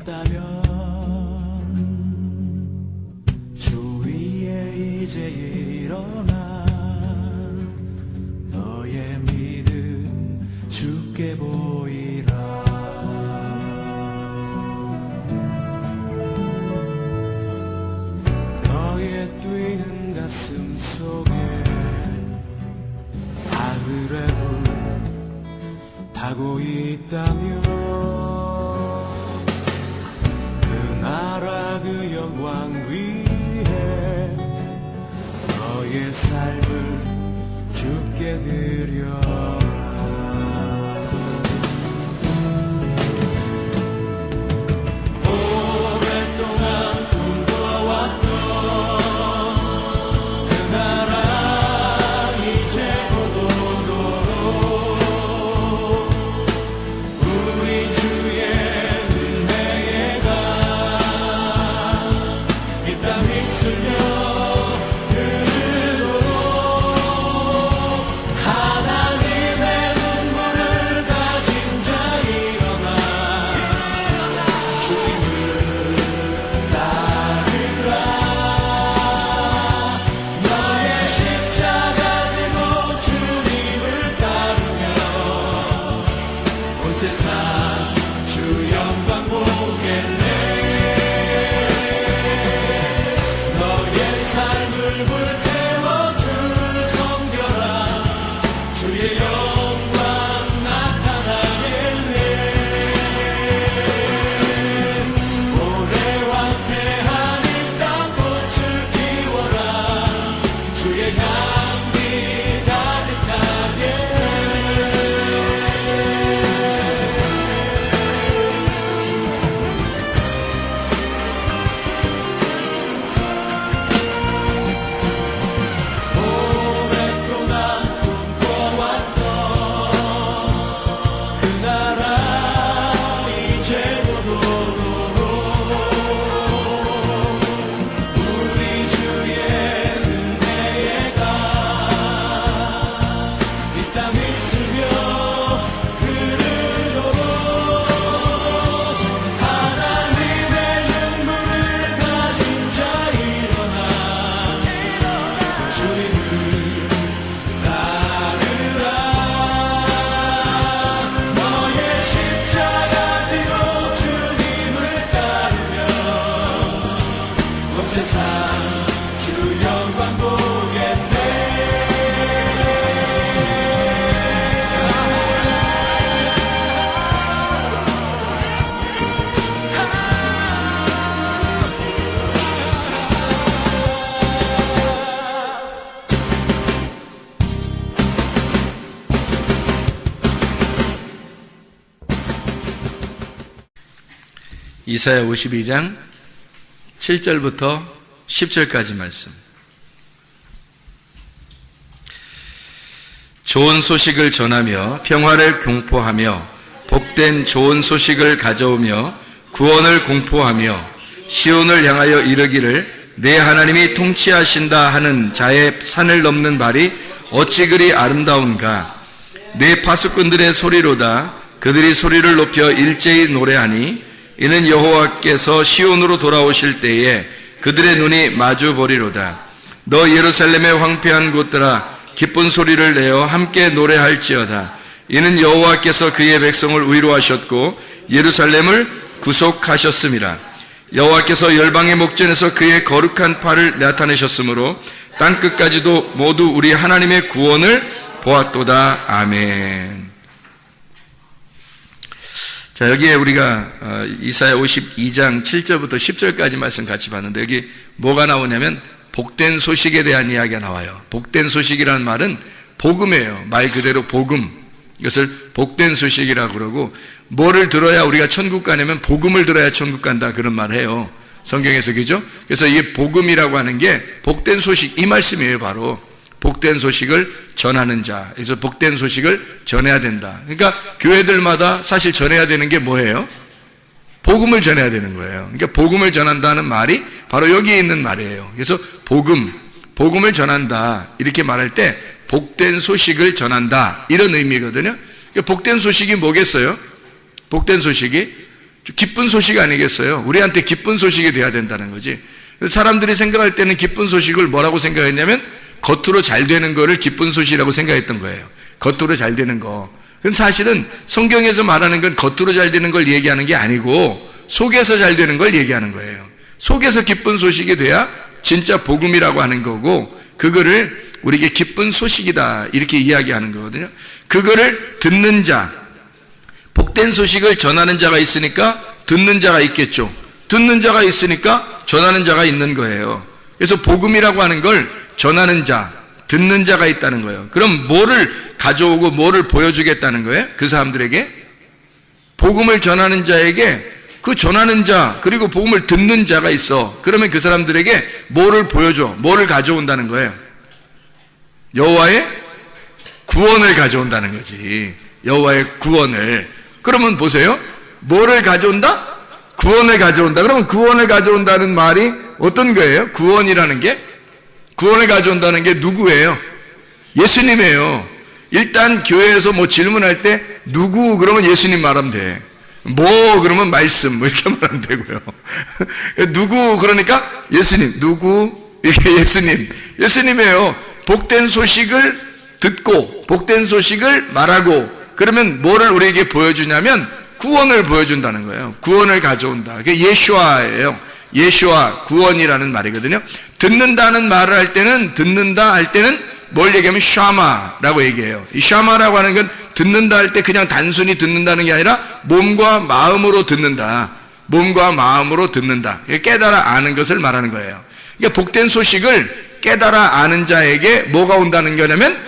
있다면 주 위에 이제 일어나 너의 믿음 주께 보이라. 너의 뛰는 가슴 속에 하늘의 불 타고 있다면 그 나라 그 영광 위에 너의 삶을 주께 드려라. 오랫동안 꿈꿔왔던 그 나라 이제 곧 오도록 우리 주의 은혜가 이 땅 휩쓸려 흐르도록 하나님의 눈물을 가진 자 일어나 주님을 따르라. 너의 십자가 지고 주님을 따르며 온 세상 주 영광 보겠네. 너의 삶을 불태워 주 섬겨라. 주의 영광 나타나겠네. 오래 완패한 이 땅 꽃을 피워라. 주의 향기 가득하게. 오랫동안 꿈꿔왔던 그 나라 이제 곧 오도록 우리 주의 은혜가 이 땅 휩쓸며 흐르도록 하나님의 눈물을 가진 자 일어나 주님을 따르라. 너의 십자가 지고 주님을 따르며 온 세상 주 영광 보겠네. 이사야 52장 7절부터 10절까지 말씀. 좋은 소식을 전하며 평화를 공포하며 복된 좋은 소식을 가져오며 구원을 공포하며 시온을 향하여 이르기를 내 하나님이 통치하신다 하는 자의 산을 넘는 발이 어찌 그리 아름다운가. 내 파수꾼들의 소리로다. 그들이 소리를 높여 일제히 노래하니 이는 여호와께서 시온으로 돌아오실 때에 그들의 눈이 마주 보리로다. 너 예루살렘의 황폐한 곳들아 기쁜 소리를 내어 함께 노래할지어다. 이는 여호와께서 그의 백성을 위로하셨고 예루살렘을 구속하셨음이라. 여호와께서 열방의 목전에서 그의 거룩한 팔을 나타내셨으므로 땅끝까지도 모두 우리 하나님의 구원을 보았도다. 아멘. 자, 여기에 우리가 이사야 52장 7절부터 10절까지 말씀 같이 봤는데 여기 뭐가 나오냐면 복된 소식에 대한 이야기가 나와요. 복된 소식이라는 말은 복음이에요. 말 그대로 복음. 이것을 복된 소식이라고 그러고, 뭐를 들어야 우리가 천국 가냐면 복음을 들어야 천국 간다, 그런 말 해요. 성경에서. 그죠? 그래서 이게 복음이라고 하는 게 복된 소식, 이 말씀이에요. 바로 복된 소식을 전하는 자. 그래서 복된 소식을 전해야 된다. 그러니까 교회들마다 사실 전해야 되는 게 뭐예요? 복음을 전해야 되는 거예요. 그러니까 복음을 전한다는 말이 바로 여기에 있는 말이에요. 그래서 복음을 전한다, 이렇게 말할 때 복된 소식을 전한다, 이런 의미거든요. 그러니까 복된 소식이 뭐겠어요? 복된 소식이 기쁜 소식 아니겠어요? 우리한테 기쁜 소식이 돼야 된다는 거지. 사람들이 생각할 때는 기쁜 소식을 뭐라고 생각했냐면 겉으로 잘 되는 거를 기쁜 소식이라고 생각했던 거예요. 겉으로 잘 되는 거. 그럼 사실은 성경에서 말하는 건 겉으로 잘 되는 걸 얘기하는 게 아니고 속에서 잘 되는 걸 얘기하는 거예요. 속에서 기쁜 소식이 돼야 진짜 복음이라고 하는 거고, 그거를 우리에게 기쁜 소식이다 이렇게 이야기하는 거거든요. 그거를 듣는 자, 복된 소식을 전하는 자가 있으니까 듣는 자가 있겠죠. 듣는 자가 있으니까 전하는 자가 있는 거예요. 그래서 복음이라고 하는 걸 전하는 자, 듣는 자가 있다는 거예요. 그럼 뭐를 가져오고 뭐를 보여주겠다는 거예요? 그 사람들에게 복음을 전하는 자에게 그 전하는 자 그리고 복음을 듣는 자가 있어. 그러면 그 사람들에게 뭐를 보여줘? 뭐를 가져온다는 거예요? 여호와의 구원을 가져온다는 거지. 여호와의 구원을. 그러면 보세요. 뭐를 가져온다? 구원을 가져온다. 그러면 구원을 가져온다는 말이 어떤 거예요? 구원이라는 게? 구원을 가져온다는 게 누구예요? 예수님이에요. 일단 교회에서 뭐 질문할 때 누구 그러면 예수님 말하면 돼. 뭐 그러면 말씀 뭐 이렇게 말하면 되고요. 누구 그러니까 예수님, 누구 이게 예수님이에요. 복된 소식을 듣고 복된 소식을 말하고 그러면 뭐를 우리에게 보여주냐면 구원을 보여준다는 거예요. 구원을 가져온다. 그게 예수아예요. 예수아, 구원이라는 말이거든요. 듣는다는 말을 할 때는 듣는다 할 때는 뭘 얘기하면 샤마라고 얘기해요. 이 샤마라고 하는 건 듣는다 할 때 그냥 단순히 듣는다는 게 아니라 몸과 마음으로 듣는다. 몸과 마음으로 듣는다. 깨달아 아는 것을 말하는 거예요. 그러니까 복된 소식을 깨달아 아는 자에게 뭐가 온다는 거냐면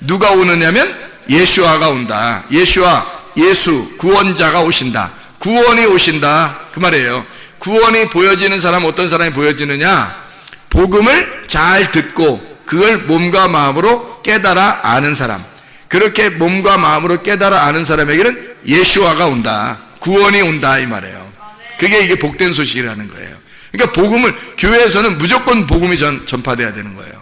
누가 오느냐면 예수아가 온다. 예수아, 예수, 구원자가 오신다. 구원이 오신다. 그 말이에요. 구원이 보여지는 사람 어떤 사람이 보여지느냐? 복음을 잘 듣고 그걸 몸과 마음으로 깨달아 아는 사람. 그렇게 몸과 마음으로 깨달아 아는 사람에게는 예수아가 온다. 구원이 온다 이 말이에요. 그게 이게 복된 소식이라는 거예요. 그러니까 복음을 교회에서는 무조건 복음이 전파돼야 되는 거예요.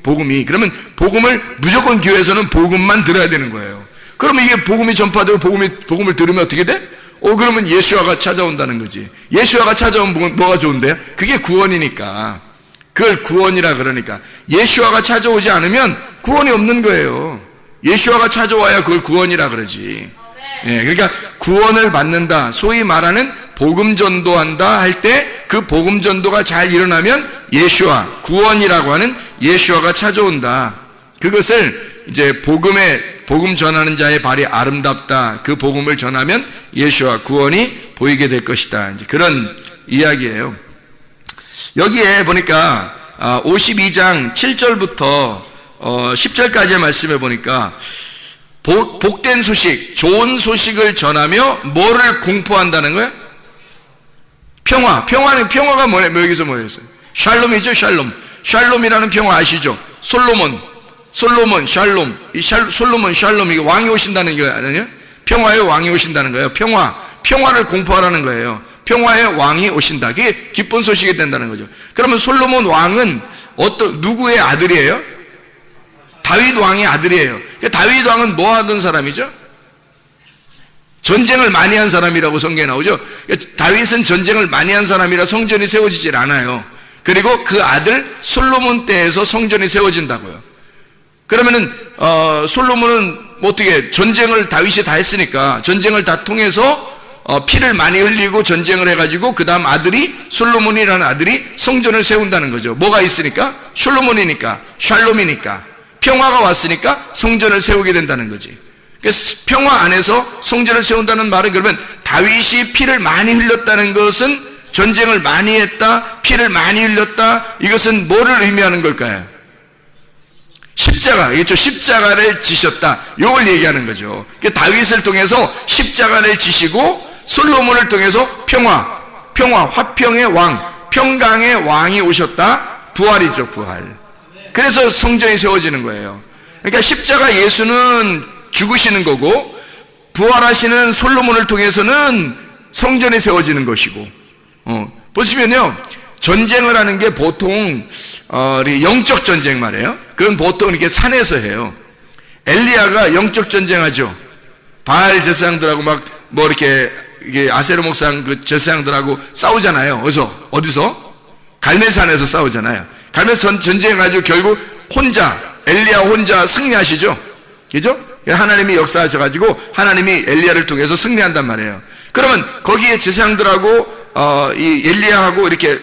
복음이 그러면 복음을 무조건 교회에서는 복음만 들어야 되는 거예요. 그러면 이게 복음이 전파되고 복음을 들으면 어떻게 돼? 그러면 예수아가 찾아온다는 거지. 예수아가 찾아오면 뭐가 좋은데요? 그게 구원이니까. 그걸 구원이라 그러니까. 예수아가 찾아오지 않으면 구원이 없는 거예요. 예수아가 찾아와야 그걸 구원이라 그러지. 예, 그러니까 구원을 받는다. 소위 말하는 복음 전도한다 할 때 그 복음 전도가 잘 일어나면 예수아, 구원이라고 하는 예수아가 찾아온다. 그것을 이제 복음 전하는 자의 발이 아름답다. 그 복음을 전하면 예수아, 구원이 보이게 될 것이다. 이제 그런 이야기예요. 여기에 보니까 52장 7절부터 10절까지의 말씀에 보니까 복된 소식, 좋은 소식을 전하며 뭐를 공포한다는 거예요? 평화가 뭐예요? 여기서 뭐였어요? 샬롬이죠, 샬롬. 샬롬이라는 평화 아시죠? 솔로몬, 샬롬. 솔로몬, 샬롬. 이게 왕이 오신다는 게 아니에요? 평화의 왕이 오신다는 거예요. 평화를 공포하라는 거예요. 평화의 왕이 오신다. 그게 기쁜 소식이 된다는 거죠. 그러면 솔로몬 왕은 누구의 아들이에요? 다윗 왕의 아들이에요. 다윗 왕은 뭐 하던 사람이죠? 전쟁을 많이 한 사람이라고 성경에 나오죠. 다윗은 전쟁을 많이 한 사람이라 성전이 세워지질 않아요. 그리고 그 아들 솔로몬 때에서 성전이 세워진다고요. 그러면은 솔로몬은 어떻게 전쟁을 다윗이 다 했으니까 전쟁을 다 통해서 피를 많이 흘리고 전쟁을 해가지고 그 다음 아들이 솔로몬이라는 아들이 성전을 세운다는 거죠. 뭐가 있으니까? 솔로몬이니까, 샬롬이니까, 평화가 왔으니까 성전을 세우게 된다는 거지. 그래서 평화 안에서 성전을 세운다는 말은 그러면 다윗이 피를 많이 흘렸다는 것은 전쟁을 많이 했다, 피를 많이 흘렸다, 이것은 뭐를 의미하는 걸까요? 십자가겠죠. 십자가를 지셨다. 이걸 얘기하는 거죠. 다윗을 통해서 십자가를 지시고 솔로몬을 통해서 평화, 화평의 왕, 평강의 왕이 오셨다. 부활이죠, 부활. 그래서 성전이 세워지는 거예요. 그러니까 십자가 예수는 죽으시는 거고 부활하시는 솔로몬을 통해서는 성전이 세워지는 것이고 보시면요. 전쟁을 하는 게 보통 영적 전쟁 말이에요. 그건 보통 이렇게 산에서 해요. 엘리야가 영적 전쟁하죠. 바알 제사장들하고 막 뭐 이렇게 이게 아세르 목사랑 그 제사장들하고 싸우잖아요. 어디서? 갈멜산에서 싸우잖아요. 갈멜산 전쟁 가지고 결국 엘리야 혼자 승리하시죠. 그죠? 하나님이 역사하셔가지고 하나님이 엘리야를 통해서 승리한단 말이에요. 그러면 거기에 제사장들하고 이 엘리야하고 이렇게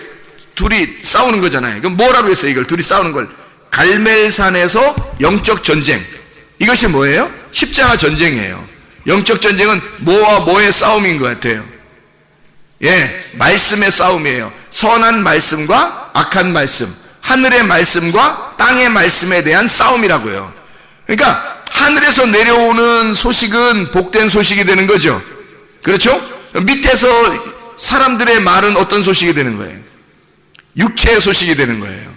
둘이 싸우는 거잖아요. 그럼 뭐라고 했어요? 이걸 둘이 싸우는 걸 갈멜산에서 영적 전쟁. 이것이 뭐예요? 십자가 전쟁이에요. 영적 전쟁은 뭐와 뭐의 싸움인 것 같아요. 말씀의 싸움이에요. 선한 말씀과 악한 말씀, 하늘의 말씀과 땅의 말씀에 대한 싸움이라고요. 그러니까 하늘에서 내려오는 소식은 복된 소식이 되는 거죠. 그렇죠? 밑에서 사람들의 말은 어떤 소식이 되는 거예요? 육체의 소식이 되는 거예요.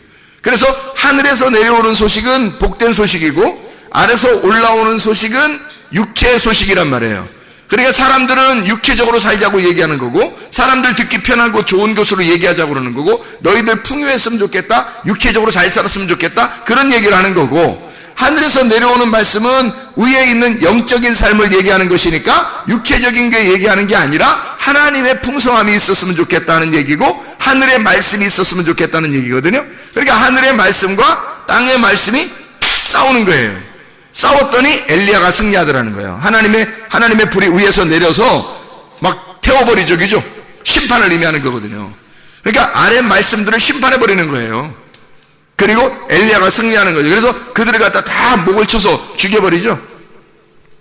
그래서 하늘에서 내려오는 소식은 복된 소식이고 아래서 올라오는 소식은 육체의 소식이란 말이에요. 그러니까 사람들은 육체적으로 살자고 얘기하는 거고, 사람들 듣기 편하고 좋은 것으로 얘기하자고 그러는 거고, 너희들 풍요했으면 좋겠다, 육체적으로 잘 살았으면 좋겠다, 그런 얘기를 하는 거고, 하늘에서 내려오는 말씀은 위에 있는 영적인 삶을 얘기하는 것이니까 육체적인 게 얘기하는 게 아니라 하나님의 풍성함이 있었으면 좋겠다는 얘기고 하늘의 말씀이 있었으면 좋겠다는 얘기거든요. 그러니까 하늘의 말씀과 땅의 말씀이 싸우는 거예요. 싸웠더니 엘리야가 승리하더라는 거예요. 하나님의 불이 위에서 내려서 막 태워버리죠. 그죠? 심판을 의미하는 거거든요. 그러니까 아래 말씀들을 심판해버리는 거예요. 그리고 엘리야가 승리하는 거죠. 그래서 그들을 갖다 다 목을 쳐서 죽여버리죠.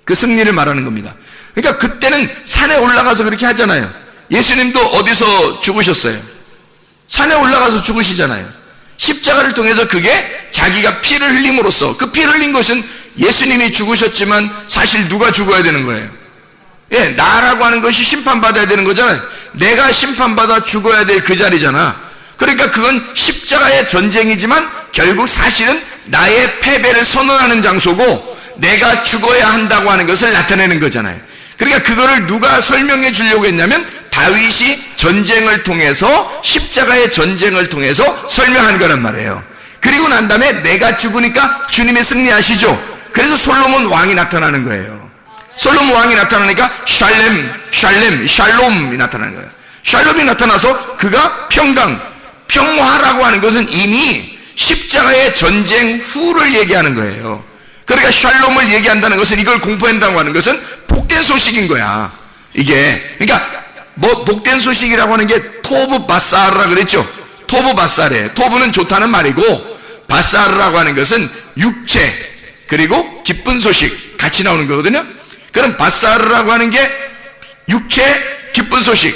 그 승리를 말하는 겁니다. 그러니까 그때는 산에 올라가서 그렇게 하잖아요. 예수님도 어디서 죽으셨어요? 산에 올라가서 죽으시잖아요. 십자가를 통해서 그게 자기가 피를 흘림으로써, 그 피를 흘린 것은 예수님이 죽으셨지만 사실 누가 죽어야 되는 거예요? 나라고 하는 것이 심판받아야 되는 거잖아요. 내가 심판받아 죽어야 될 그 자리잖아. 그러니까 그건 십자가의 전쟁이지만 결국 사실은 나의 패배를 선언하는 장소고 내가 죽어야 한다고 하는 것을 나타내는 거잖아요. 그러니까 그거를 누가 설명해 주려고 했냐면 다윗이 전쟁을 통해서, 십자가의 전쟁을 통해서 설명한 거란 말이에요. 그리고 난 다음에 내가 죽으니까 주님이 승리하시죠. 그래서 솔로몬 왕이 나타나는 거예요. 솔로몬 왕이 나타나니까 샬롬이 나타나는 거예요. 샬롬이 나타나서 그가 평화라고 하는 것은 이미 십자가의 전쟁 후를 얘기하는 거예요. 그러니까 샬롬을 얘기한다는 것은, 이걸 공포한다고 하는 것은 복된 소식인 거야. 이게 그러니까 복된 소식이라고 하는 게 토브 바사르라 그랬죠. 토브 바사르. 토브는 좋다는 말이고 바사르라고 하는 것은 육체 그리고 기쁜 소식 같이 나오는 거거든요. 그럼 바사르라고 하는 게 육체, 기쁜 소식.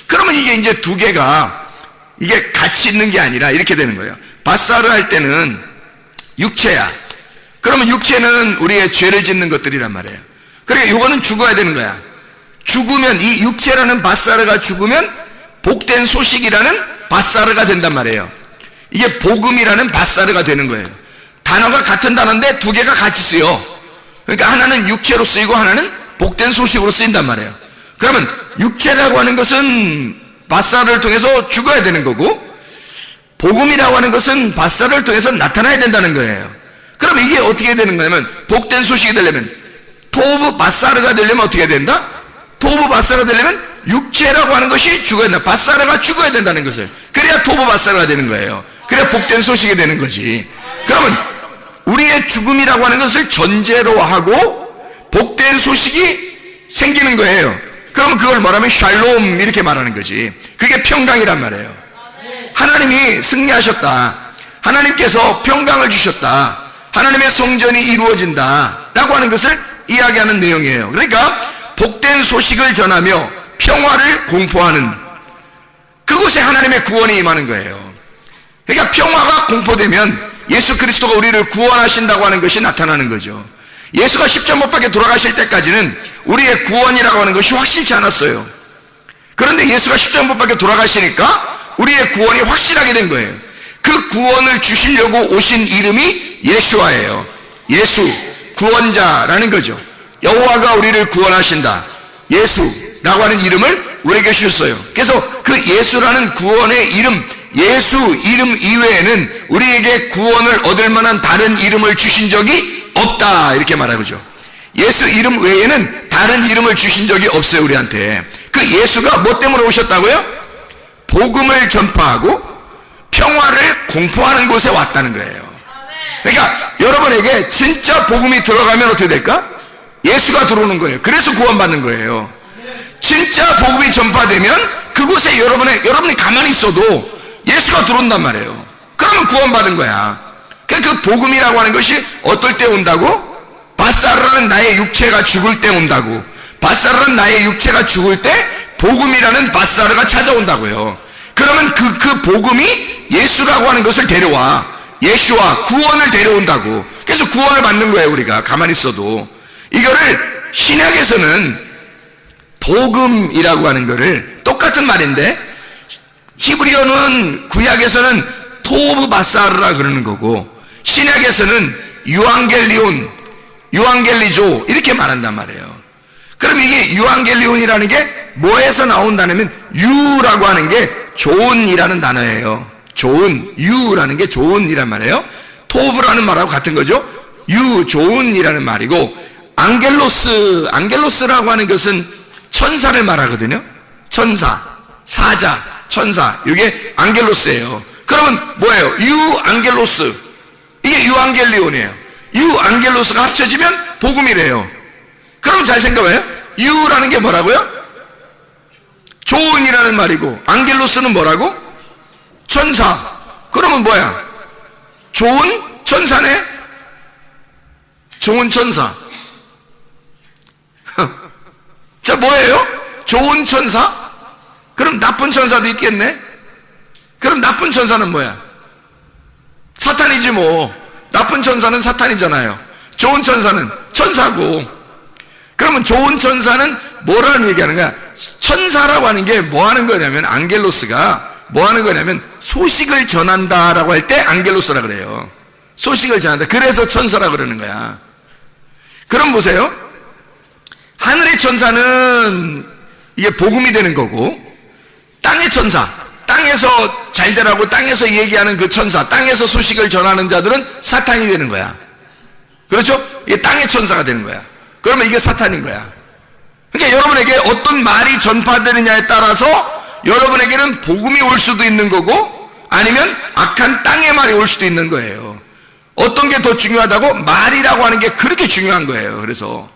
그러면 이게 이제 두 개가 이게 같이 있는 게 아니라 이렇게 되는 거예요. 바사르 할 때는 육체야. 그러면 육체는 우리의 죄를 짓는 것들이란 말이에요. 그러니까 이거는 죽어야 되는 거야. 죽으면, 이 육체라는 바사르가 죽으면 복된 소식이라는 바사르가 된단 말이에요. 이게 복음이라는 바사르가 되는 거예요. 단어가 같은 단어인데 두 개가 같이 쓰여. 그러니까 하나는 육체로 쓰이고 하나는 복된 소식으로 쓰인단 말이에요. 그러면 육체라고 하는 것은 바사르를 통해서 죽어야 되는 거고, 복음이라고 하는 것은 바사르를 통해서 나타나야 된다는 거예요. 그럼 이게 어떻게 되는 거냐면, 복된 소식이 되려면, 토브 바사르가 되려면 어떻게 된다? 토브 바사르가 되려면 육체라고 하는 것이 죽어야 된다. 바사르가 죽어야 된다는 것을. 그래야 토브 바사르가 되는 거예요. 그래야 복된 소식이 되는 거지. 그러면 우리의 죽음이라고 하는 것을 전제로 하고 복된 소식이 생기는 거예요. 그러면 그걸 말하면 샬롬 이렇게 말하는 거지. 그게 평강이란 말이에요. 하나님이 승리하셨다. 하나님께서 평강을 주셨다. 하나님의 성전이 이루어진다 라고 하는 것을 이야기하는 내용이에요. 그러니까 복된 소식을 전하며 평화를 공포하는, 그곳에 하나님의 구원이 임하는 거예요. 그러니까 평화가 공포되면 예수 그리스도가 우리를 구원하신다고 하는 것이 나타나는 거죠. 예수가 십자가 못 박혀 돌아가실 때까지는 우리의 구원이라고 하는 것이 확실치 않았어요. 그런데 예수가 십자가 못 박혀 돌아가시니까 우리의 구원이 확실하게 된 거예요. 그 구원을 주시려고 오신 이름이 예수와예요. 예수, 구원자라는 거죠. 여호와가 우리를 구원하신다. 예수라고 하는 이름을 우리에게 주셨어요. 그래서 그 예수라는 구원의 이름, 예수 이름 이외에는 우리에게 구원을 얻을 만한 다른 이름을 주신 적이 없다 이렇게 말하죠. 예수 이름 외에는 다른 이름을 주신 적이 없어요. 우리한테. 그 예수가 뭐 때문에 오셨다고요? 복음을 전파하고 평화를 공포하는 곳에 왔다는 거예요. 그러니까 여러분에게 진짜 복음이 들어가면 어떻게 될까? 예수가 들어오는 거예요. 그래서 구원받는 거예요. 진짜 복음이 전파되면 그곳에 여러분이 가만히 있어도 예수가 들어온단 말이에요. 그러면 구원받은 거야. 그러니까 그 복음이라고 하는 것이 어떨 때 온다고? 바사르라는 나의 육체가 죽을 때 온다고. 바사르라는 나의 육체가 죽을 때 복음이라는 바사르가 찾아온다고요. 그러면 그 복음이 예수라고 하는 것을 데려와. 예수와 구원을 데려온다고. 그래서 구원을 받는 거예요. 우리가 가만히 있어도. 이거를 신약에서는 복음이라고 하는 거를 똑같은 말인데 히브리어는 구약에서는 토브 바사르라 그러는 거고 신약에서는 유앙겔리조 이렇게 말한단 말이에요. 그럼 이게 유앙겔리온이라는 게 뭐에서 나온다냐면 유라고 하는 게 좋은이라는 단어예요. 좋은, 유라는 게 좋은이란 말이에요. 토브라는 말하고 같은 거죠. 좋은이라는 말이고 안겔로스라고 하는 것은 천사를 말하거든요. 천사, 사자, 천사. 이게 안겔로스예요. 그러면 뭐예요? 유앙겔로스. 이게 유앙겔리온이에요. 유앙겔로스가 합쳐지면 복음이래요. 그럼 잘 생각해요. 유라는 게 뭐라고요? 좋은이라는 말이고 안겔로스는 뭐라고? 천사. 그러면 뭐야? 좋은 천사네? 좋은 천사. 자, 뭐예요? 좋은 천사? 그럼 나쁜 천사도 있겠네? 그럼 나쁜 천사는 뭐야? 사탄이지 뭐. 나쁜 천사는 사탄이잖아요. 좋은 천사는 천사고. 그러면 좋은 천사는 뭐라는 얘기하는 거야? 천사라고 하는 게 뭐 하는 거냐면 안겔로스가 뭐 하는 거냐면 소식을 전한다라고 할 때 안겔로스라 그래요. 소식을 전한다. 그래서 천사라 그러는 거야. 그럼 보세요. 하늘의 천사는 이게 복음이 되는 거고 땅의 천사, 땅에서 잘 되라고 땅에서 얘기하는 그 천사, 땅에서 소식을 전하는 자들은 사탄이 되는 거야. 그렇죠? 이게 땅의 천사가 되는 거야. 그러면 이게 사탄인 거야. 그러니까 여러분에게 어떤 말이 전파되느냐에 따라서 여러분에게는 복음이 올 수도 있는 거고 아니면 악한 땅의 말이 올 수도 있는 거예요. 어떤 게 더 중요하다고? 말이라고 하는 게 그렇게 중요한 거예요. 그래서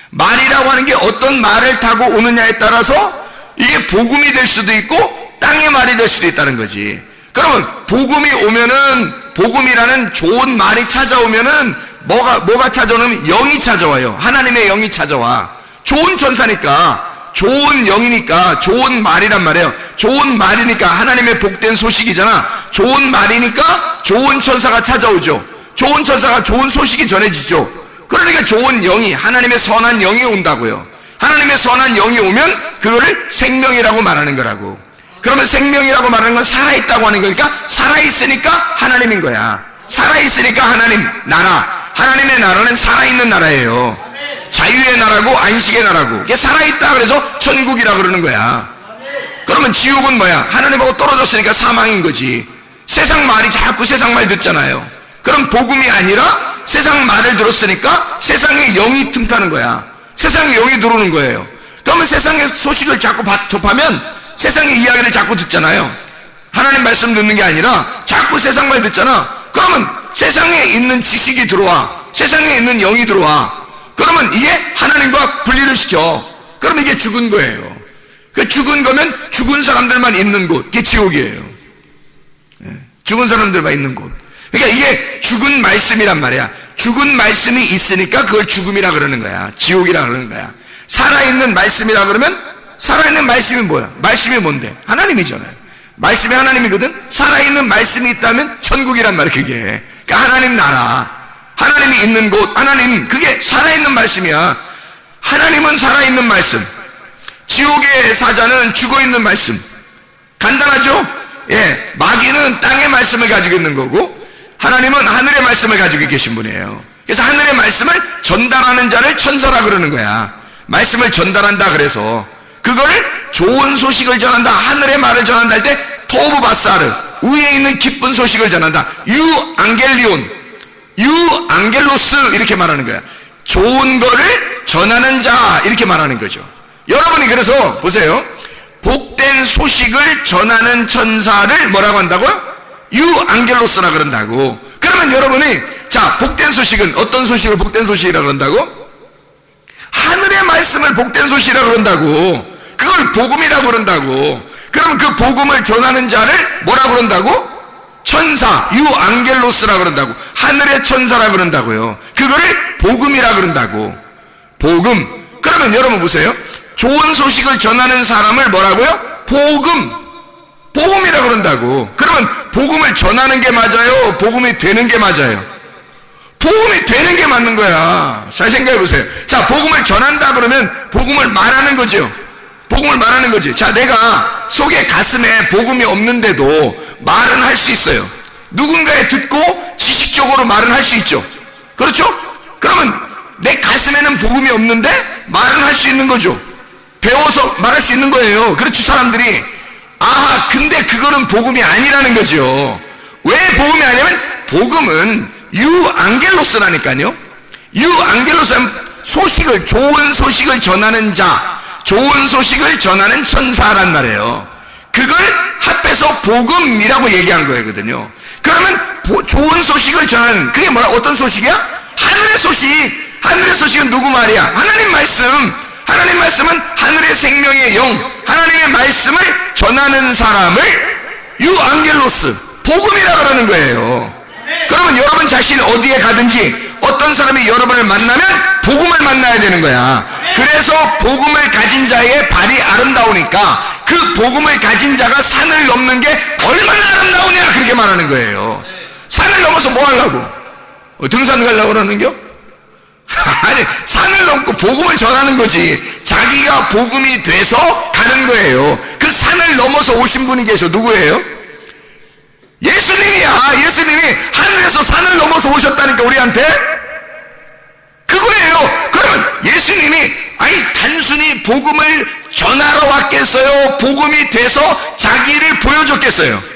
말이라고 하는 게 어떤 말을 타고 오느냐에 따라서 이게 복음이 될 수도 있고 땅의 말이 될 수도 있다는 거지. 그러면 복음이 오면은 복음이라는 좋은 말이 찾아오면은 뭐가 찾아오냐면 영이 찾아와요. 하나님의 영이 찾아와. 좋은 천사니까 좋은 영이니까 좋은 말이란 말이에요. 좋은 말이니까 하나님의 복된 소식이잖아. 좋은 말이니까 좋은 천사가 찾아오죠. 좋은 천사가 좋은 소식이 전해지죠. 그러니까 좋은 영이 하나님의 선한 영이 온다고요. 하나님의 선한 영이 오면 그거를 생명이라고 말하는 거라고. 그러면 생명이라고 말하는 건 살아있다고 하는 거니까 살아있으니까 하나님인 거야. 살아있으니까 하나님 나라. 하나님의 나라는 살아있는 나라예요. 자유의 나라고 안식의 나라고. 이게 살아있다 그래서 천국이라 그러는 거야. 그러면 지옥은 뭐야? 하나님하고 떨어졌으니까 사망인 거지. 세상 말이 자꾸 세상 말 듣잖아요. 그럼 복음이 아니라 세상 말을 들었으니까 세상의 영이 틈타는 거야. 세상의 영이 들어오는 거예요. 그러면 세상의 소식을 자꾸 접하면 세상의 이야기를 자꾸 듣잖아요. 하나님 말씀 듣는 게 아니라 자꾸 세상 말 듣잖아. 그러면 세상에 있는 지식이 들어와. 세상에 있는 영이 들어와. 그러면 이게 하나님과 분리를 시켜. 그러면 이게 죽은 거예요. 죽은 거면 죽은 사람들만 있는 곳. 이게 지옥이에요. 죽은 사람들만 있는 곳. 그러니까 이게 죽은 말씀이란 말이야. 죽은 말씀이 있으니까 그걸 죽음이라 그러는 거야. 지옥이라 그러는 거야. 살아있는 말씀이라 그러면 살아있는 말씀이 뭐야? 말씀이 뭔데? 하나님이잖아요. 말씀이 하나님이거든. 살아있는 말씀이 있다면 천국이란 말이야. 그게 그러니까 하나님 나라, 하나님이 있는 곳, 하나님, 그게 살아있는 말씀이야. 하나님은 살아있는 말씀, 지옥의 사자는 죽어있는 말씀. 간단하죠? 예, 마귀는 땅의 말씀을 가지고 있는 거고 하나님은 하늘의 말씀을 가지고 계신 분이에요. 그래서 하늘의 말씀을 전달하는 자를 천사라 그러는 거야. 말씀을 전달한다. 그래서 그거를 좋은 소식을 전한다, 하늘의 말을 전한다 할 때 토브 바사르, 위에 있는 기쁜 소식을 전한다. 유앙겔로스 이렇게 말하는 거야. 좋은 거를 전하는 자 이렇게 말하는 거죠. 여러분이 그래서 보세요. 복된 소식을 전하는 천사를 뭐라고 한다고요? 유앙겔로스라 그런다고. 그러면 여러분이 자, 복된 소식은 어떤 소식을 복된 소식이라 그런다고? 하늘의 말씀을 복된 소식이라 그런다고. 그걸 복음이라고 그런다고. 그러면 그 복음을 전하는 자를 뭐라고 그런다고? 천사, 유앙겔로스라 그런다고. 하늘의 천사라 그런다고요. 그거를 복음이라 그런다고. 복음. 그러면 여러분 보세요. 좋은 소식을 전하는 사람을 뭐라고요? 복음이라 그런다고. 그러면 복음을 전하는 게 맞아요? 복음이 되는 게 맞아요? 복음이 되는 게 맞는 거야. 잘 생각해 보세요. 자, 복음을 전한다 그러면 복음을 말하는 거죠. 복음을 말하는 거지. 자, 내가 속에 가슴에 복음이 없는데도 말은 할 수 있어요. 누군가에 듣고 지식적으로 말은 할 수 있죠. 그렇죠? 그러면 내 가슴에는 복음이 없는데 말은 할 수 있는 거죠. 배워서 말할 수 있는 거예요. 그렇죠, 사람들이. 아, 근데 그거는 복음이 아니라는 거죠. 왜 복음이 아니냐면 복음은 유앙겔로스라니까요. 유앙겔로스는 소식을, 좋은 소식을 전하는 자, 좋은 소식을 전하는 천사란 말이에요. 그걸 합해서 복음이라고 얘기한 거거든요. 그러면 좋은 소식을 전하는, 그게 뭐야? 어떤 소식이야? 하늘의 소식. 하늘의 소식은 누구 말이야? 하나님 말씀. 하나님 말씀은 하늘의 생명의 영, 하나님의 말씀을 전하는 사람을 유앙겔로스, 복음이라 그러는 거예요. 그러면 여러분 자신 어디에 가든지 어떤 사람이 여러분을 만나면 복음을 만나야 되는 거야. 그래서 복음을 가진 자의 발이 아름다우니까 그 복음을 가진 자가 산을 넘는 게 얼마나 아름다우냐, 그렇게 말하는 거예요. 산을 넘어서 뭐 하려고? 등산 가려고 그러는겨? 아니, 산을 넘고 복음을 전하는 거지. 자기가 복음이 돼서 가는 거예요. 그 산을 넘어서 오신 분이 계셔. 누구예요? 예수님이야. 예수님이 하늘에서 산을 넘어서 오셨다니까, 우리한테. 그거예요. 그러면 예수님이 아니 단순히 복음을 전하러 왔겠어요? 복음이 돼서 자기를 보여줬겠어요?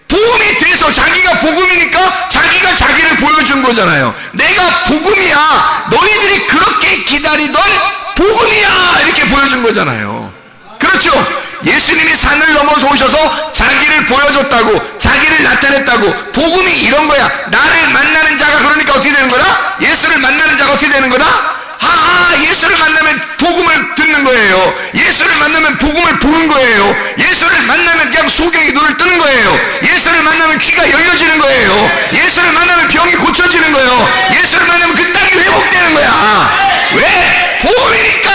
복음이 돼서 자기가 복음이니까 자기가 자기를 보여준 거잖아요. 내가 복음이야, 너희들이 그렇게 기다리던 복음이야, 이렇게 보여준 거잖아요. 그렇죠? 예수님이 산을 넘어서 오셔서 자기를 보여줬다고, 자기를 나타냈다고. 복음이 이런 거야. 나를 만나는 자가 그러니까 어떻게 되는 거다? 예수를 만나는 자가 어떻게 되는 거다? 예수를 만나면 복음을 듣는 거예요. 예수를 만나면 복음을 보는 거예요. 예수를 만나면 그냥 소경이 눈을 뜨는 거예요. 예수를 만나면 귀가 열려지는 거예요. 예수를 만나면 병이 고쳐지는 거예요. 예수를 만나면 그 땅이 회복되는 거야. 왜? 복음이니까.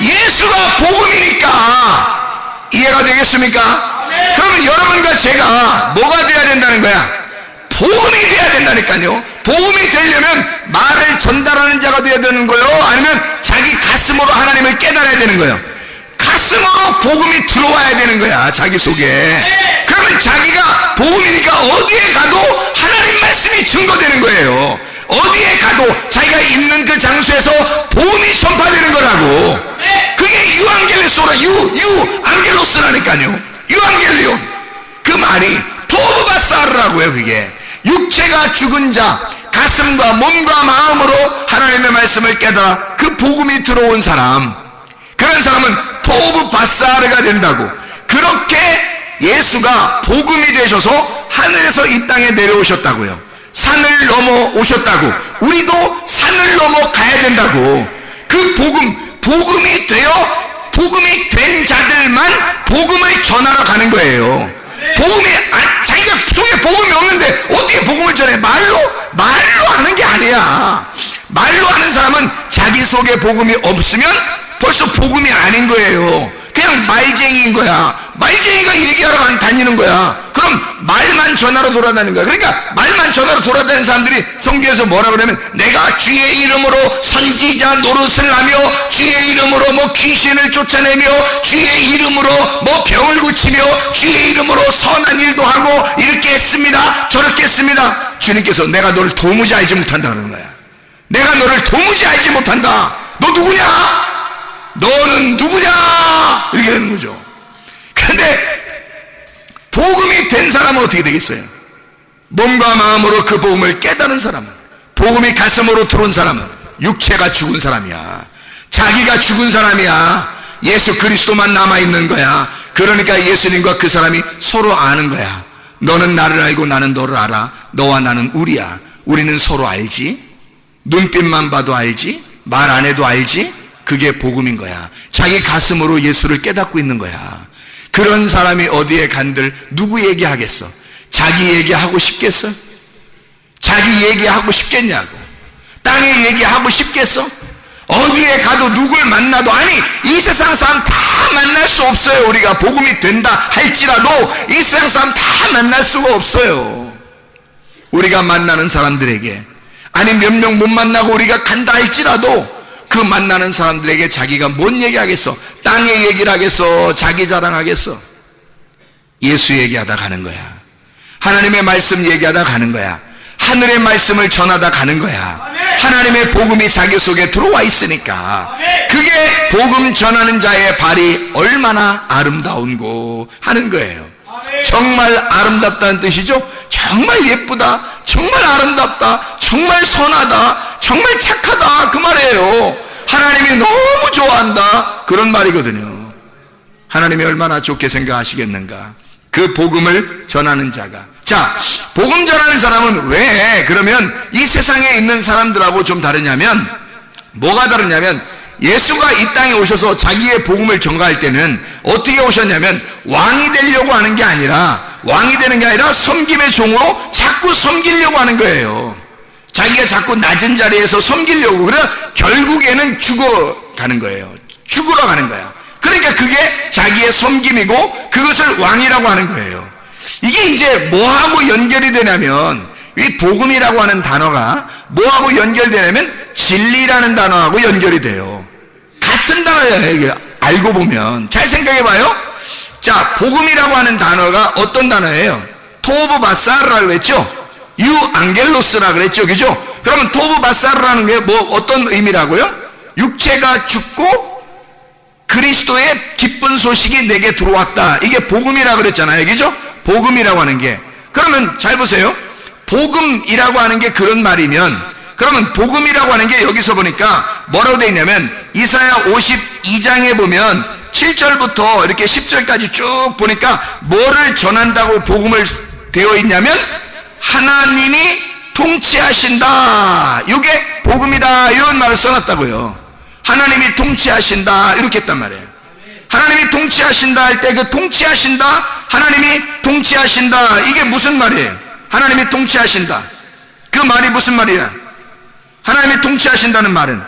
예수가 복음이니까. 이해가 되겠습니까? 그러면 여러분과 제가 뭐가 돼야 된다는 거야? 복음이 돼야 된다니까요. 복음이 되려면 말을 전달하는 자가 돼야 되는 거예요? 아니면 자기 가슴으로 하나님을 깨달아야 되는 거예요? 가슴으로 복음이 들어와야 되는 거야, 자기 속에. 그러면 자기가 복음이니까 어디에 가도 하나님 말씀이 증거되는 거예요. 어디에 가도 자기가 있는 그 장소에서 복음이 전파되는 거라고. 그게 유앙겔로스라니까요. 유앙겔리온. 그 말이 토브바사르라고요. 그게 육체가 죽은 자, 가슴과 몸과 마음으로 하나님의 말씀을 깨달아 그 복음이 들어온 사람, 그런 사람은 토브바사르가 된다고. 그렇게 예수가 복음이 되셔서 하늘에서 이 땅에 내려오셨다고요. 산을 넘어 오셨다고. 우리도 산을 넘어 가야 된다고. 그 복음이 되어 복음이 된 자들만 복음을 전하러 가는 거예요. 자기가 속에 복음이 없는데 어떻게 복음을 전해? 말로 하는 게 아니야. 말로 하는 사람은 자기 속에 복음이 없으면 벌써 복음이 아닌 거예요. 그냥 말쟁이인 거야. 말쟁이가 얘기하러 다니는 거야. 그럼 말만 전하러 돌아다니는 거야. 그러니까 말만 전하러 돌아다니는 사람들이 성경에서 뭐라 그러면 내가 주의 이름으로 선지자 노릇을 하며 주의 이름으로 뭐 귀신을 쫓아내며 주의 이름으로 뭐 병을 고치며 주의 이름으로 선한 일도 하고 이렇게 했습니다, 저렇게 했습니다. 주님께서 내가 너를 도무지 알지 못한다 그러는 거야. 내가 너를 도무지 알지 못한다. 너 누구냐? 너는 누구냐? 이렇게 되는 거죠. 그런데 복음이 된 사람은 어떻게 되겠어요? 몸과 마음으로 그 복음을 깨달은 사람은, 복음이 가슴으로 들어온 사람은 육체가 죽은 사람이야. 자기가 죽은 사람이야. 예수 그리스도만 남아있는 거야. 그러니까 예수님과 그 사람이 서로 아는 거야. 너는 나를 알고 나는 너를 알아. 너와 나는 우리야. 우리는 서로 알지. 눈빛만 봐도 알지. 말 안 해도 알지. 그게 복음인 거야. 자기 가슴으로 예수를 깨닫고 있는 거야. 그런 사람이 어디에 간들 누구 얘기하겠어? 자기 얘기하고 싶겠어? 자기 얘기하고 싶겠냐고. 땅에 얘기하고 싶겠어? 어디에 가도 누굴 만나도, 아니 이 세상 사람 다 만날 수 없어요. 우리가 복음이 된다 할지라도 이 세상 사람 다 만날 수가 없어요. 우리가 만나는 사람들에게, 아니 몇 명 못 만나고 우리가 간다 할지라도 그 만나는 사람들에게 자기가 뭔 얘기하겠어? 땅의 얘기를 하겠어? 자기 자랑하겠어? 예수 얘기하다 가는 거야. 하나님의 말씀 얘기하다 가는 거야. 하늘의 말씀을 전하다 가는 거야. 하나님의 복음이 자기 속에 들어와 있으니까. 그게 복음 전하는 자의 발이 얼마나 아름다운고 하는 거예요. 정말 아름답다는 뜻이죠. 정말 예쁘다, 정말 아름답다, 정말 선하다, 정말 착하다, 그 말이에요. 하나님이 너무 좋아한다, 그런 말이거든요. 하나님이 얼마나 좋게 생각하시겠는가. 그 복음을 전하는 자가. 자, 복음 전하는 사람은 왜 그러면 이 세상에 있는 사람들하고 좀 다르냐면, 뭐가 다르냐면, 예수가 이 땅에 오셔서 자기의 복음을 전가할 때는 어떻게 오셨냐면 왕이 되려고 하는 게 아니라, 왕이 되는 게 아니라 섬김의 종으로 자꾸 섬기려고 하는 거예요. 자기가 자꾸 낮은 자리에서 섬기려고. 그래 결국에는 죽어가는 거예요. 죽으러 가는 거야. 그러니까 그게 자기의 섬김이고 그것을 왕이라고 하는 거예요. 이게 이제 뭐하고 연결이 되냐면, 이 복음이라고 하는 단어가 뭐하고 연결되냐면 진리라는 단어하고 연결이 돼요. 같은 단어예요. 이게 알고 보면. 잘 생각해봐요. 자, 복음이라고 하는 단어가 어떤 단어예요? 토브 바사르라고 그랬죠? 유앙겔로스라 그랬죠, 그죠? 그러면 토브 바사르라는 게 뭐 어떤 의미라고요? 육체가 죽고 그리스도의 기쁜 소식이 내게 들어왔다. 이게 복음이라고 그랬잖아요, 그죠? 복음이라고 하는 게. 그러면 잘 보세요. 복음이라고 하는 게 그런 말이면, 그러면 복음이라고 하는 게 여기서 보니까 뭐라고 되어 있냐면, 이사야 52장에 보면 7절부터 이렇게 10절까지 쭉 보니까 뭐를 전한다고 복음을 되어 있냐면, 하나님이 통치하신다, 이게 복음이다, 이런 말을 써놨다고요. 하나님이 통치하신다, 이렇게 했단 말이에요. 하나님이 통치하신다 할 때 그 통치하신다, 하나님이 통치하신다, 이게 무슨 말이에요? 하나님이 통치하신다, 그 말이 무슨 말이야? 하나님이 통치하신다는 말은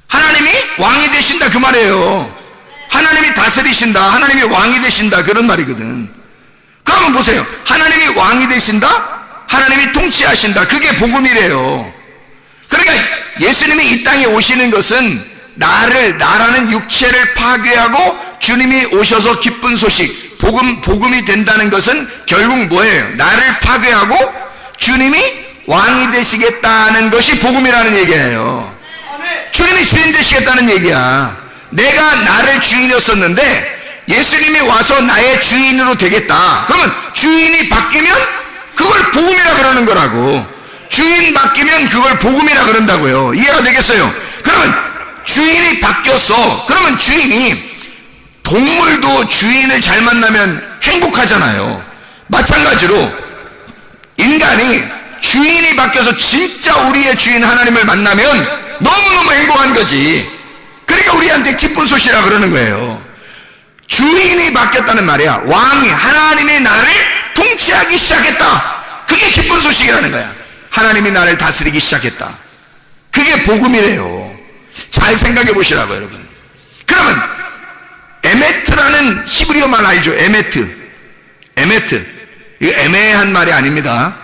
하나님이 왕이 되신다, 그 말이에요. 하나님이 다스리신다, 하나님이 왕이 되신다, 그런 말이거든. 그러면 보세요. 하나님이 왕이 되신다, 하나님이 통치하신다, 그게 복음이래요. 그러니까 예수님이 이 땅에 오시는 것은 나라는 육체를 파괴하고 주님이 오셔서 기쁜 소식, 복음이 된다는 것은 결국 뭐예요? 나를 파괴하고 주님이 왕이 되시겠다는 것이 복음이라는 얘기예요. 주님이 주인 되시겠다는 얘기야. 내가 나를 주인이었었는데 예수님이 와서 나의 주인으로 되겠다. 그러면 주인이 바뀌면 그걸 복음이라 그러는 거라고. 주인 바뀌면 그걸 복음이라 그런다고요. 이해가 되겠어요? 그러면 주인이 바뀌었어. 그러면 주인이, 동물도 주인을 잘 만나면 행복하잖아요. 마찬가지로 인간이 주인이 바뀌어서 진짜 우리의 주인 하나님을 만나면 너무너무 행복한 거지. 그러니까 우리한테 기쁜 소식이라 그러는 거예요. 주인이 바뀌었다는 말이야. 왕이, 하나님이 나를 통치하기 시작했다, 그게 기쁜 소식이라는 거야. 하나님이 나를 다스리기 시작했다, 그게 복음이래요. 잘 생각해 보시라고, 여러분. 그러면 에메트라는 히브리어 말 알죠? 에메트. 이거 애매한 말이 아닙니다.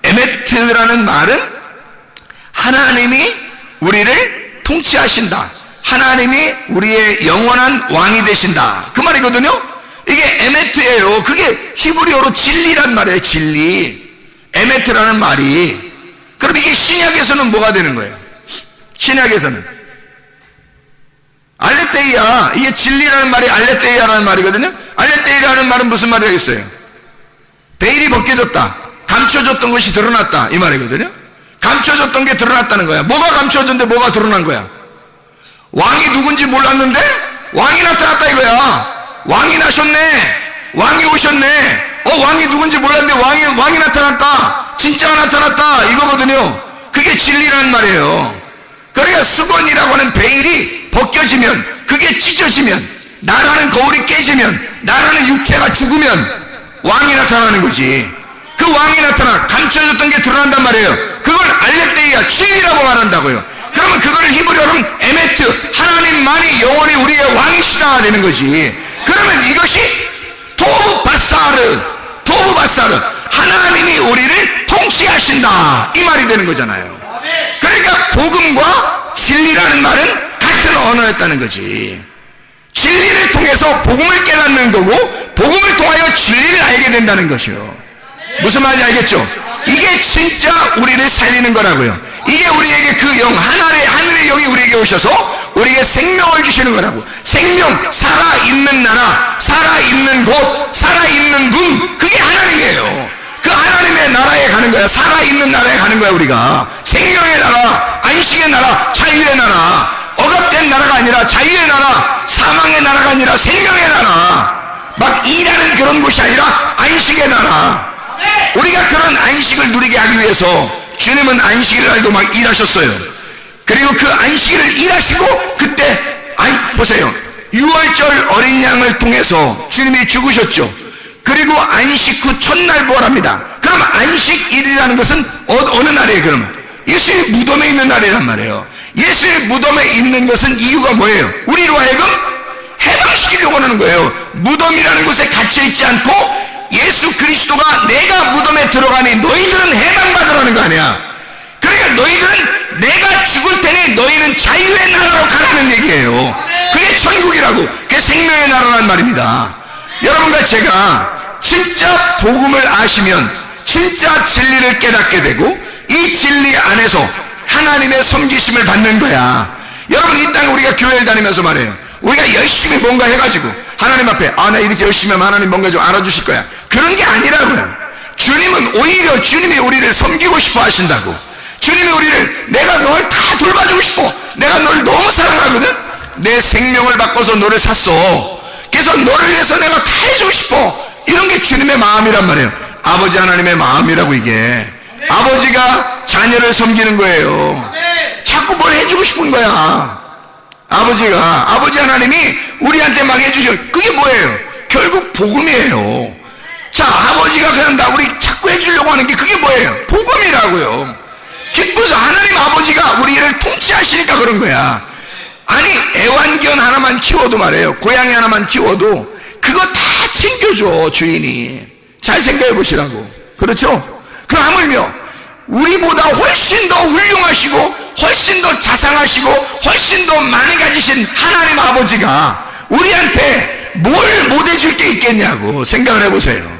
에메트라는 말은 하나님이 우리를 통치하신다, 하나님이 우리의 영원한 왕이 되신다, 그 말이거든요. 이게 에메트예요. 그게 히브리어로 진리란 말이에요. 진리. 에메트라는 말이. 그럼 이게 신약에서는 뭐가 되는 거예요? 신약에서는 알레테이야. 이게 진리라는 말이 알레테이야라는 말이거든요. 알레테이라는 말은 무슨 말이 되겠어요? 베일이 벗겨졌다, 감춰졌던 것이 드러났다, 이 말이거든요. 감춰졌던 게 드러났다는 거야. 뭐가 감춰졌는데 뭐가 드러난 거야? 왕이 누군지 몰랐는데 왕이 나타났다 이거야. 왕이 나셨네. 왕이 오셨네. 왕이 누군지 몰랐는데 왕이 나타났다. 진짜가 나타났다. 이거거든요. 그게 진리란 말이에요. 그러니까 수건이라고 하는 베일이 벗겨지면, 그게 찢어지면, 나라는 거울이 깨지면, 나라는 육체가 죽으면 왕이 나타나는 거지. 그 왕이 나타나 감춰졌던 게 드러난단 말이에요. 그걸 알레theia, 진리라고 말한다고요. 그러면 그걸 히브리어로는 에메트, 하나님만이 영원히 우리의 왕이시다 되는 거지. 그러면 이것이 토브 바사르, 하나님이 우리를 통치하신다 이 말이 되는 거잖아요. 그러니까 복음과 진리라는 말은 같은 언어였다는 거지. 진리를 통해서 복음을 깨닫는 거고, 복음을 통하여 진리를 알게 된다는 것이요. 무슨 말인지 알겠죠? 이게 진짜 우리를 살리는 거라고요. 이게 우리에게 그 영, 하늘의 영이 우리에게 오셔서 우리에게 생명을 주시는 거라고. 생명, 살아있는 나라, 살아있는 곳, 살아있는 분, 그게 하나님이에요. 그 하나님의 나라에 가는 거야. 살아있는 나라에 가는 거야. 우리가 생명의 나라, 안식의 나라, 자유의 나라, 억압된 나라가 아니라 자유의 나라, 사망의 나라가 아니라 생명의 나라, 막 일하는 그런 곳이 아니라 안식의 나라. 우리가 그런 안식을 누리게 하기 위해서 주님은 안식일 날도 막 일하셨어요. 그리고 그 안식일을 일하시고 그때 보세요. 6월절 어린 양을 통해서 주님이 죽으셨죠. 그리고 안식 후 첫날 부활합니다. 그럼 안식일이라는 것은 어느 날이에요? 그러면 예수의 무덤에 있는 날이란 말이에요. 예수의 무덤에 있는 것은 이유가 뭐예요? 우리로 하여금 해방시키려고 하는 거예요. 무덤이라는 곳에 갇혀있지 않고 예수 그리스도가 내가 무덤에 들어가니 너희들은 해방받으라는 거 아니야. 그러니까 너희들은 내가 죽을 테니 너희는 자유의 나라로 가라는 얘기예요. 그게 천국이라고, 그게 생명의 나라란 말입니다. 여러분과 제가 진짜 복음을 아시면 진짜 진리를 깨닫게 되고 이 진리 안에서 하나님의 섬기심을 받는 거야. 여러분, 이 땅에 우리가 교회를 다니면서 말해요. 우리가 열심히 뭔가 해가지고 하나님 앞에 나 이렇게 열심히 하면 하나님 뭔가 좀 알아주실 거야. 그런 게 아니라고요. 주님은 오히려 주님이 우리를 섬기고 싶어 하신다고. 주님이 우리를, 내가 널 다 돌봐주고 싶어. 내가 널 너무 사랑하거든. 내 생명을 바꿔서 너를 샀어. 그래서 너를 위해서 내가 다 해주고 싶어. 이런 게 주님의 마음이란 말이에요. 아버지 하나님의 마음이라고 이게. 아버지가 자녀를 섬기는 거예요. 자꾸 뭘 해주고 싶은 거야. 아버지 하나님이 우리한테 막 해주셔. 그게 뭐예요? 결국 복음이에요. 자, 아버지가 그냥 우리 자꾸 해주려고 하는 게 그게 뭐예요? 복음이라고요. 기뻐서 하나님 아버지가 우리를 통치하시니까 그런 거야. 아니, 애완견 하나만 키워도 말이에요. 고양이 하나만 키워도 그거 다 챙겨줘, 주인이. 잘 생각해 보시라고. 그렇죠? 그 하물며 우리보다 훨씬 더 훌륭하시고 훨씬 더 자상하시고 훨씬 더 많이 가지신 하나님 아버지가 우리한테 뭘 못해줄 게 있겠냐고 생각을 해보세요.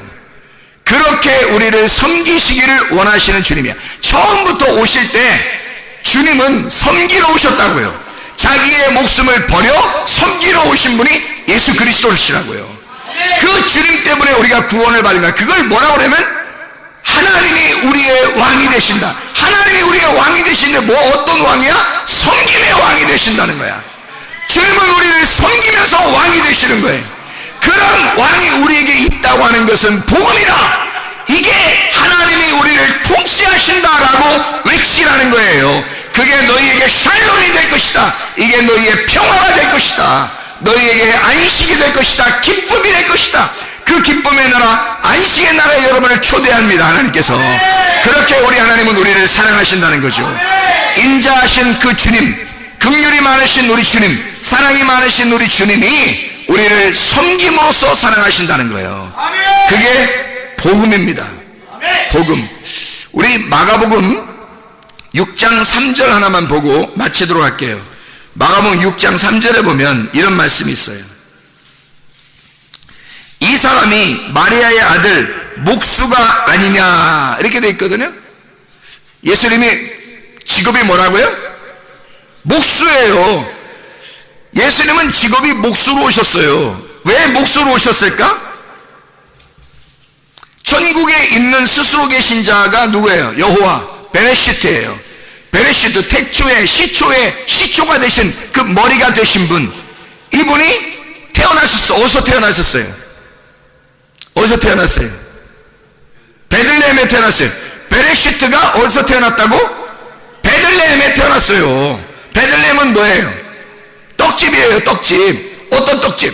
그렇게 우리를 섬기시기를 원하시는 주님이야. 처음부터 오실 때 주님은 섬기러 오셨다고요. 자기의 목숨을 버려 섬기러 오신 분이 예수 그리스도시라고요. 그 주님 때문에 우리가 구원을 받는 거야. 그걸 뭐라고 그러면 하나님이 우리의 왕이 되신다. 하나님이 우리의 왕이 되시는데 뭐 어떤 왕이야? 섬김의 왕이 되신다는 거야. 주님은 우리를 섬기면서 왕이 되시는 거예요. 그런 왕이 우리에게 있다고 하는 것은 복음이다. 이게 하나님이 우리를 통치하신다라고 외치라는 거예요. 그게 너희에게 샬롬이 될 것이다. 이게 너희의 평화가 될 것이다. 너희에게 안식이 될 것이다. 기쁨이 될 것이다. 그 기쁨의 나라, 안식의 나라에 여러분을 초대합니다. 하나님께서. 그렇게 우리 하나님은 우리를 사랑하신다는 거죠. 인자하신 그 주님, 긍휼이 많으신 우리 주님, 사랑이 많으신 우리 주님이 우리를 섬김으로써 사랑하신다는 거예요. 그게 복음입니다. 복음. 우리 마가복음 6장 3절 하나만 보고 마치도록 할게요. 마가복음 6장 3절에 보면 이런 말씀이 있어요. 이 사람이 마리아의 아들 목수가 아니냐 이렇게 돼 있거든요. 예수님이 직업이 뭐라고요? 목수예요. 예수님은 직업이 목수로 오셨어요. 왜 목수로 오셨을까? 천국에 있는 스스로 계신 자가 누구예요? 여호와 베네시트예요. 베레시트, 태초에, 시초가 되신 그 머리가 되신 분, 이분이 태어나셨어. 어디서 태어나셨어요? 어디서 태어났어요? 베들레헴에 태어났어요. 베레시트가 어디서 태어났다고? 베들레헴에 태어났어요. 베들레헴은 뭐예요? 떡집이에요. 떡집. 어떤 떡집?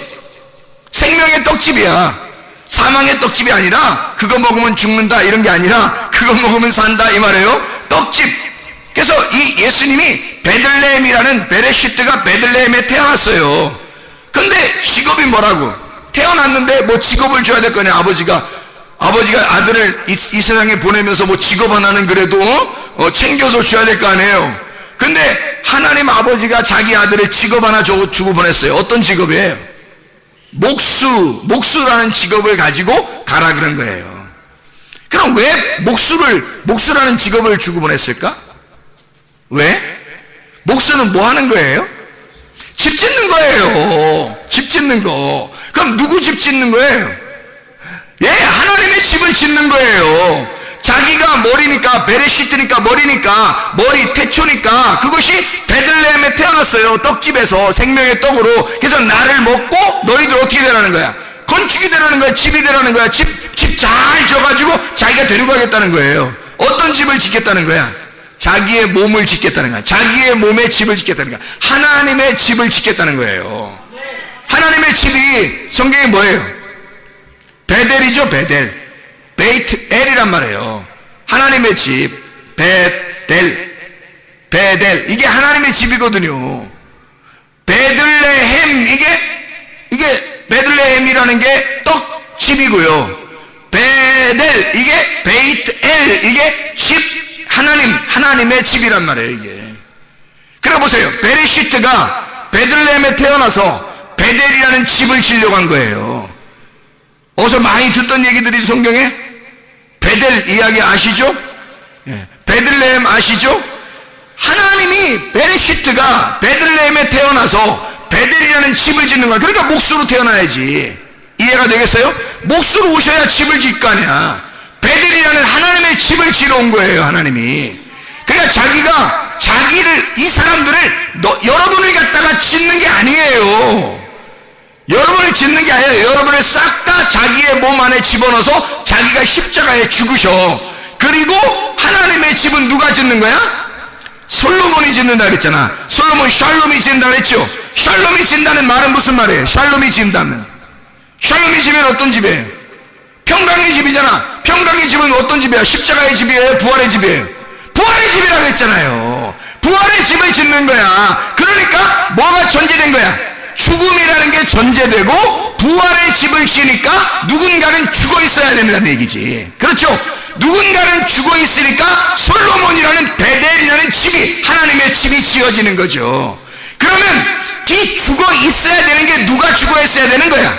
생명의 떡집이야. 사망의 떡집이 아니라 그거 먹으면 죽는다 이런 게 아니라 그거 먹으면 산다 이 말이에요. 떡집. 그래서 이 예수님이 베들레헴이라는, 베레시트가 베들레헴에 태어났어요. 근데 직업이 뭐라고? 태어났는데 뭐 직업을 줘야 될 거 아니야. 아버지가 아들을 이 세상에 보내면서 뭐 직업 하나는 그래도 챙겨서 줘야 될 거 아니에요. 근데 하나님 아버지가 자기 아들의 직업 하나 주고 보냈어요. 어떤 직업이에요? 목수라는 직업을 가지고 가라 그런 거예요. 그럼 왜 목수라는 직업을 주고 보냈을까? 왜? 목수는 뭐 하는 거예요? 집 짓는 거예요. 집 짓는 거. 그럼 누구 집 짓는 거예요? 예, 하나님의 집을 짓는 거예요. 자기가 머리니까, 베레시트니까 머리니까, 머리 태초니까, 그것이 베들레헴에 태어났어요. 떡집에서, 생명의 떡으로. 그래서 나를 먹고 너희들 어떻게 되라는 거야? 건축이 되라는 거야. 집이 되라는 거야. 집 잘 져가지고 자기가 데리고 가겠다는 거예요. 어떤 집을 짓겠다는 거야? 자기의 몸을 짓겠다는 거야. 자기의 몸의 집을 짓겠다는 거야. 하나님의 집을 짓겠다는 거예요. 하나님의 집이 성경에 뭐예요? 베델이죠. 베이트 엘이란 말이에요. 하나님의 집, 베델, 이게 하나님의 집이거든요. 베들레헴, 이게 베들레헴이라는 게 떡집이고요. 베델, 이게 베이트 엘, 이게 집, 하나님의 집이란 말이에요, 이게. 그래 보세요. 베레시트가 베들레헴에 태어나서 베델이라는 집을 지으려고 한 거예요. 어서 많이 듣던 얘기들이 성경에 베델 이야기 아시죠? 예. 베들레헴 아시죠? 하나님이 베레시트가 베들레헴에 태어나서 베델이라는 집을 짓는 거야. 그러니까 목수로 태어나야지. 이해가 되겠어요? 목수로 오셔야 집을 짓 거 아니야. 베델이라는 하나님의 집을 지러 온 거예요. 하나님이. 그러니까 이 사람들을 여러분을 갖다가 짓는 게 아니에요. 여러분을 짓는 게 아니라 여러분을 싹 다 자기의 몸 안에 집어넣어서 자기가 십자가에 죽으셔. 그리고 하나님의 집은 누가 짓는 거야? 솔로몬이 짓는다 그랬잖아. 솔로몬 샬롬이 짓는다 그랬죠. 샬롬이 짓는다는 말은 무슨 말이에요? 샬롬이 짓는다면 샬롬이 집은 어떤 집이에요? 평강의 집이잖아. 평강의 집은 어떤 집이야? 십자가의 집이에요? 부활의 집이에요? 부활의 집이라고 했잖아요. 부활의 집을 짓는 거야. 그러니까 뭐가 전제된 거야? 죽음이라는 게 전제되고 부활의 집을 지으니까 누군가는 죽어 있어야 된다는 얘기지. 그렇죠? 누군가는 죽어 있으니까 솔로몬이라는 베델이라는 집이, 하나님의 집이 지어지는 거죠. 그러면 이 죽어 있어야 되는 게 누가 죽어 있어야 되는 거야?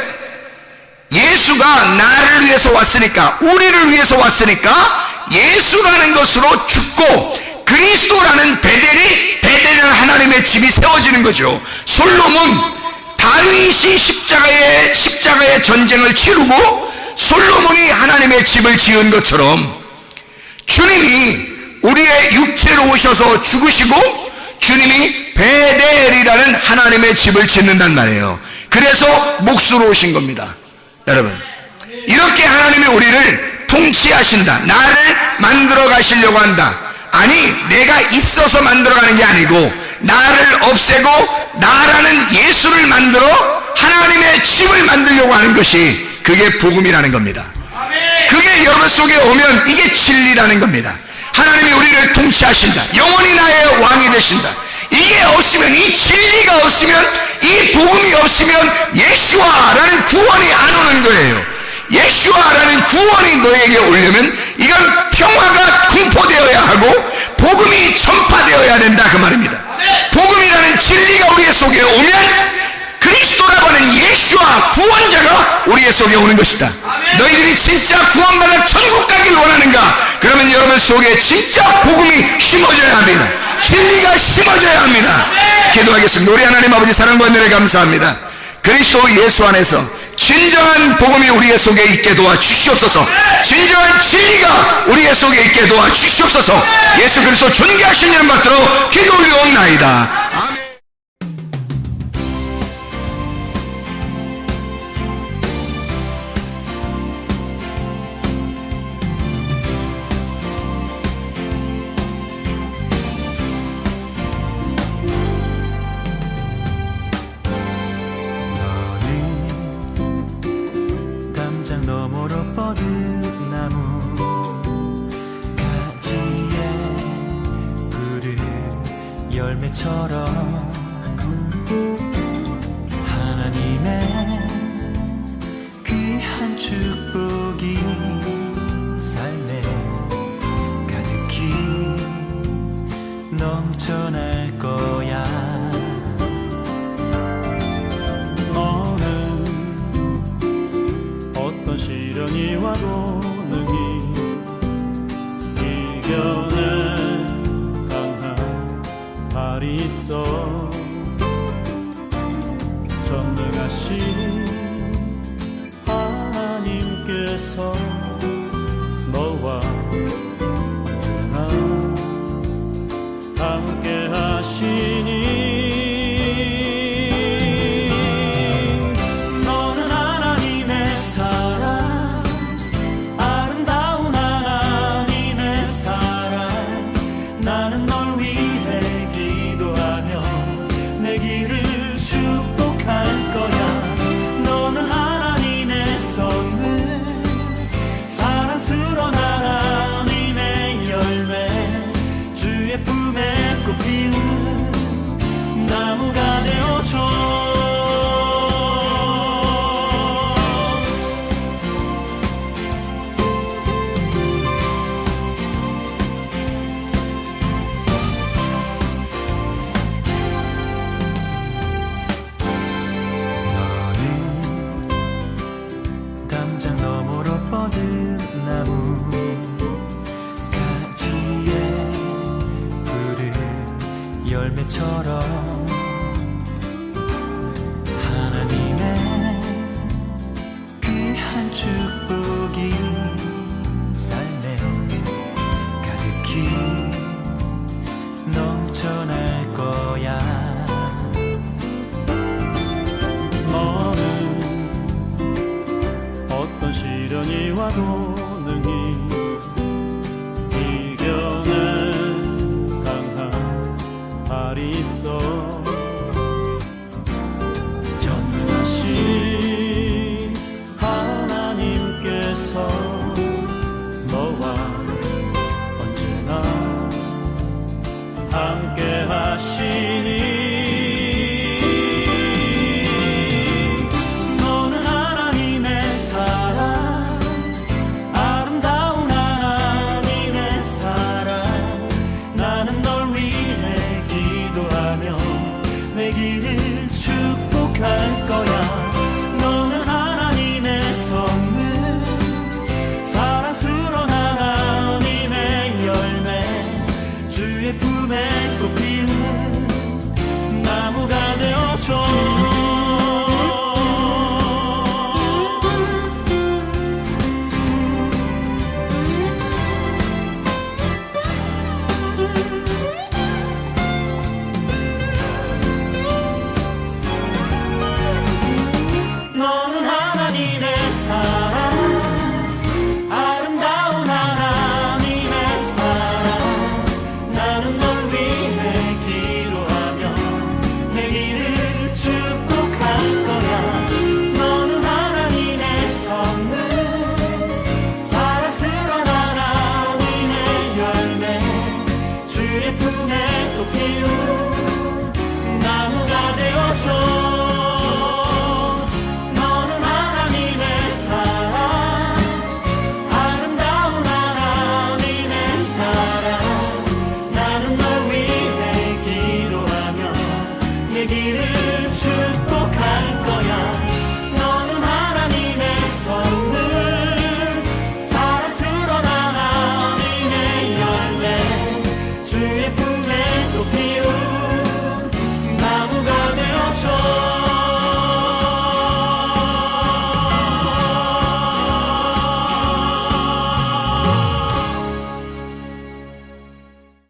예수가 나를 위해서 왔으니까, 우리를 위해서 왔으니까 예수라는 것으로 죽고 그리스도라는 베델이라는 하나님의 집이 세워지는 거죠. 솔로몬, 다윗이 십자가의 전쟁을 치르고 솔로몬이 하나님의 집을 지은 것처럼 주님이 우리의 육체로 오셔서 죽으시고 주님이 베델이라는 하나님의 집을 짓는단 말이에요. 그래서 목수로 오신 겁니다. 여러분, 이렇게 하나님이 우리를 통치하신다. 나를 만들어 가시려고 한다. 아니, 내가 있어서 만들어가는 게 아니고 나를 없애고 나라는 예수를 만들어 하나님의 집을 만들려고 하는 것이, 그게 복음이라는 겁니다. 그게 여러분 속에 오면 이게 진리라는 겁니다. 하나님이 우리를 통치하신다. 영원히 나의 왕이 되신다. 이게 없으면, 이 진리가 없으면, 이 복음이 없으면 예수와라는 구원이 안 오는 거예요. 예수와라는 구원이 너에게 오려면 이건 평화가 공포되어야 하고 복음이 전파되어야 된다 그 말입니다. 복음이라는 진리가 우리의 속에 오면 그리스도라고 하는 예수와 구원자가 우리의 속에 오는 것이다. 너희들이 진짜 구원받아 천국 가길 원하는가? 그러면 여러분 속에 진짜 복음이 심어져야 합니다. 진리가 심어져야 합니다. 기도하겠습니다. 우리 하나님 아버지, 사랑과 은혜를 감사합니다. 그리스도 예수 안에서 진정한 복음이 우리의 속에 있게 도와주시옵소서. 진정한 진리가 우리의 속에 있게 도와주시옵소서. 예수 그리스도 존귀하신 이름 받들어 기도 올리옵나이다. 아멘. 담장 너머로 뻗은 나무 가지에 푸른 열매처럼 하나님의 귀한 축복이 삶에 가득히 넘쳐날 거야. 너는 어떤 시련이 와도 능히 이겨낼 강한 발이 있어. 전능하신 하나님께서 너와 언제나 함께 하시니 나무가 되어줘. 너는 담장 너머로 뻗은 나무 가지에 푸른 열매처럼 하나님의 귀한 축복이 삶에 가득히 넘쳐날 거야. 너는 어떤 시련이 와도 능히 이겨낼 강한 발이 있어. 전능하신 하나님께서 너와 언제나 함께 하시니 너는 하나님의 사랑, 아름다운 하나님의 사랑. 나는 널 위해 기도하며 내 길을 축복할 거야. 너는 하나님의 선물, 사랑스러운 하나님의 열매, 주의 품에 꽃 피는 나무가 되어줘. 너는 하나님의 사랑, 아름다운 하나님의 사랑. 나는 널 위해 기도하며 내 길을 축복할 거야. 너는 하나님의 선물, 사랑스러운 하나님의 열매, 주의 품에 꽃 피운 나무가 되어줘. 길을 축복